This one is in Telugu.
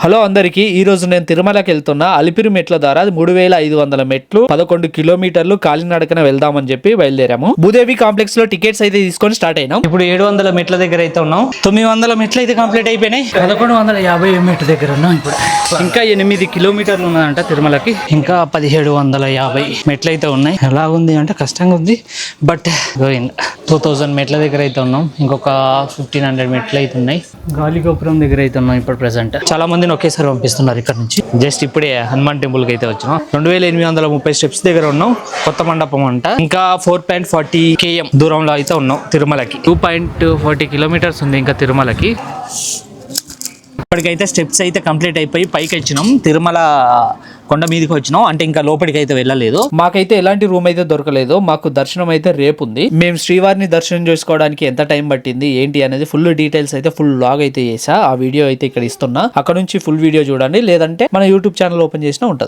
హలో అందరికి ఈ రోజు నేను తిరుమలకి వెళ్తున్నా. అలిపిరి మెట్ల ద్వారా 3500 మెట్లు 11 కిలోమీటర్లు కాలినడకన వెళ్దామని చెప్పి బయలుదేరాము. భూదేవి కాంప్లెక్స్ లో టికెట్స్ అయితే తీసుకొని స్టార్ట్ అయినాం. ఇప్పుడు 700 మెట్ల దగ్గర అయితే ఉన్నాం. 900 మెట్లు అయితే కంప్లీట్ అయిపోయినాయి. 1150 మెట్ల దగ్గర ఉన్నాం. ఇప్పుడు ఇంకా 8 కిలోమీటర్లు ఉన్నదంట తిరుమలకి. ఇంకా 1750 మెట్లు అయితే ఉన్నాయి. ఎలా ఉంది అంటే కష్టంగా ఉంది, బట్ 2000 మెట్ల దగ్గర అయితే ఉన్నాం. ఇంకొక 1500 మెట్లు అయితే ఉన్నాయి. గాలి గోపురం దగ్గర అయితే ఉన్నాం. ఇప్పుడు ప్రెసెంట్ చాలా మంది ఒకేసారి పంపిస్తున్నారు ఇక్కడ నుంచి. జస్ట్ ఇప్పుడే హనుమాన్ టెంపుల్ కి అయితే వచ్చినాం. 2830 స్టెప్స్ దగ్గర ఉన్నాం. కొత్త మండపం అంట. ఇంకా 4.40 km దూరంలో అయితే ఉన్నాం తిరుమలకి. 2.40 కిలోమీటర్స్ ఉంది ఇంకా తిరుమలకి. ఇప్పటికైతే స్టెప్స్ అయితే కంప్లీట్ అయిపోయి పైకి వచ్చినాం. తిరుమల కొండ మీదకి వచ్చినాం. అంటే ఇంకా లోపలికి అయితే వెళ్ళలేదు. మాకైతే ఎలాంటి రూమ్ అయితే దొరకలేదు. మాకు దర్శనం అయితే రేపు ఉంది. మేము శ్రీవారిని దర్శనం చేసుకోవడానికి ఎంత టైం పట్టింది ఏంటి అనేది ఫుల్ డీటెయిల్స్ అయితే ఫుల్ లాగ్ అయితే చేసా. ఆ వీడియో అయితే ఇక్కడ ఇస్తున్నా. అక్కడ నుంచి ఫుల్ వీడియో చూడండి, లేదంటే మన యూట్యూబ్ ఛానల్ ఓపెన్ చేసినా ఉంటుంది.